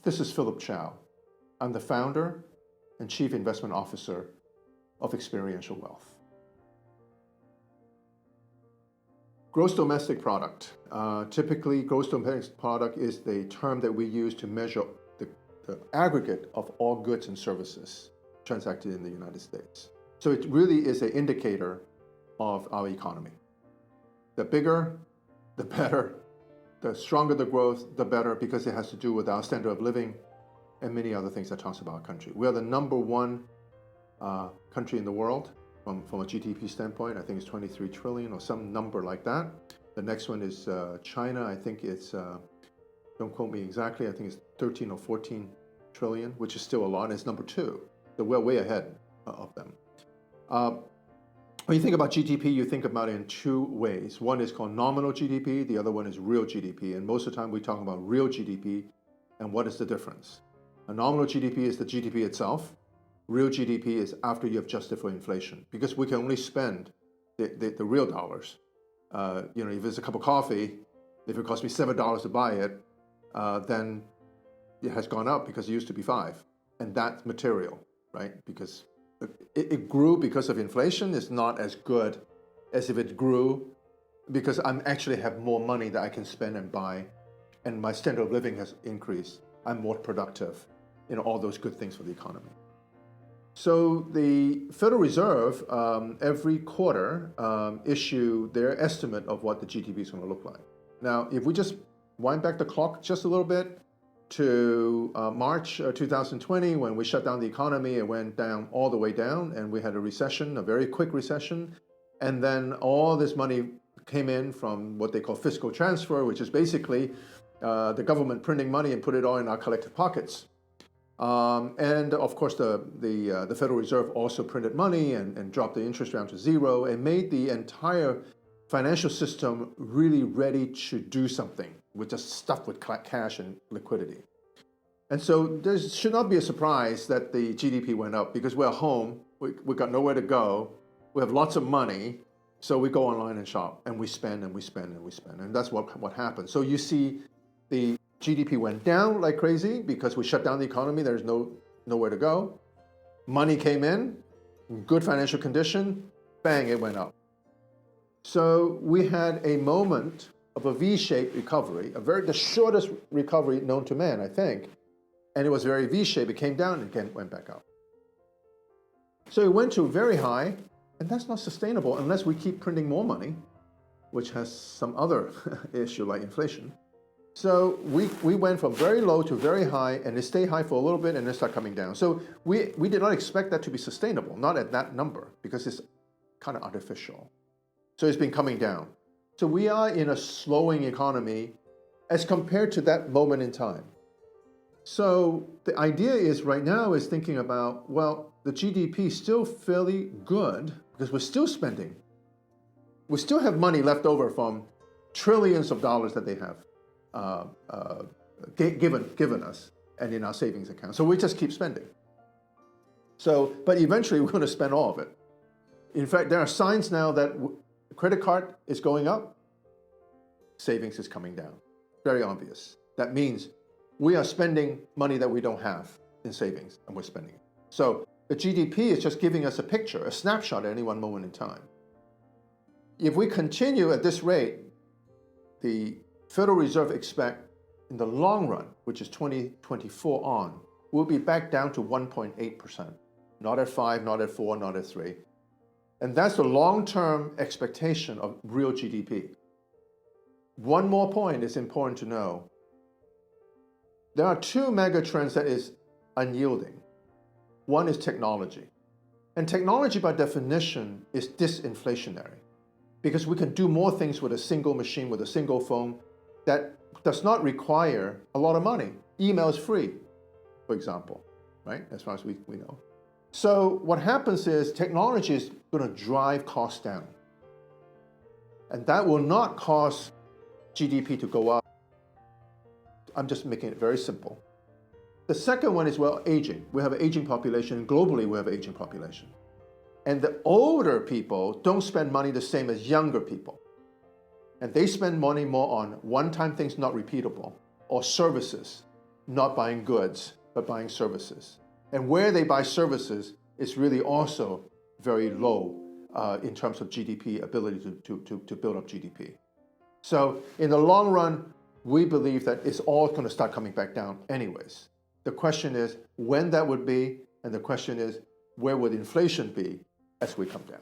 This is Philip Chow. I'm the founder and chief investment officer of Experiential Wealth. Gross domestic product. Typically, gross domestic product is the term that we use to measure the aggregate of all goods and services transacted in the United States. So it really is an indicator of our economy. The bigger, the better. The stronger the growth, the better, because it has to do with our standard of living and many other things that talks about our country. We are the number one country in the world from a GDP standpoint. I think it's 23 trillion or some number like that. The next one is China. I think it's, don't quote me exactly, I think it's 13 or 14 trillion, which is still a lot. It's number two. So we're way ahead of them. When you think about GDP, you think about it in two ways. One is called nominal GDP, the other one is real GDP. And most of the time we talk about real GDP and what is the difference. A nominal GDP is the GDP itself. Real GDP is after you have adjusted for inflation, because we can only spend the real dollars. If it's a cup of coffee, if it costs me $7 to buy it, then it has gone up because it used to be $5. And that's material, right? Because it grew because of inflation. It's not as good as if it grew because I actually have more money that I can spend and buy, and my standard of living has increased. I'm more productive, all those good things for the economy. So the Federal Reserve every quarter issue their estimate of what the GDP is going to look like. Now, if we just wind back the clock just a little bit to March 2020, when we shut down the economy, it went down all the way down, and we had a recession, a very quick recession. And then all this money came in from what they call fiscal transfer, which is basically the government printing money and put it all in our collective pockets. And of course, the Federal Reserve also printed money and dropped the interest rate to zero and made the entire financial system really ready to do something with just stuffed with cash and liquidity. And so there should not be a surprise that the GDP went up, because we're home, we got nowhere to go, we have lots of money, so we go online and shop, and we spend and we spend and we spend, and that's what happened. So you see the GDP went down like crazy because we shut down the economy, there's nowhere to go. Money came in good financial condition, bang, it went up. So we had a moment of a V-shaped recovery, the shortest recovery known to man, I think. And it was very V-shaped. It came down and again went back up. So it went to very high, and that's not sustainable unless we keep printing more money, which has some other issue like inflation. So we went from very low to very high, and it stayed high for a little bit and then started coming down. So we did not expect that to be sustainable, not at that number, because it's kind of artificial. So it's been coming down. So we are in a slowing economy as compared to that moment in time. So the idea is right now is thinking about, well, the GDP is still fairly good because we're still spending. We still have money left over from trillions of dollars that they have given us and in our savings account. So we just keep spending. So, but eventually we're going to spend all of it. In fact, there are signs now that credit card is going up, savings is coming down. Very obvious. That means we are spending money that we don't have in savings, and we're spending it. So the GDP is just giving us a picture, a snapshot at any one moment in time. If we continue at this rate, the Federal Reserve expect in the long run, which is 2024 on, we'll be back down to 1.8%. Not at 5, not at 4, not at 3. And that's the long-term expectation of real GDP. One more point is important to know. There are two mega trends that is unyielding. One is technology. And technology by definition is disinflationary, because we can do more things with a single machine, with a single phone, that does not require a lot of money. Email is free, for example, right? As far as we know. So what happens is technology is going to drive costs down. And that will not cause GDP to go up. I'm just making it very simple. The second one is, well, aging. We have an aging population. Globally, we have an aging population. And the older people don't spend money the same as younger people. And they spend money more on one-time things not repeatable, or services, not buying goods, but buying services. And where they buy services is really also very low in terms of GDP, ability to build up GDP. So in the long run, we believe that it's all going to start coming back down anyways. The question is when that would be, and the question is where would inflation be as we come down?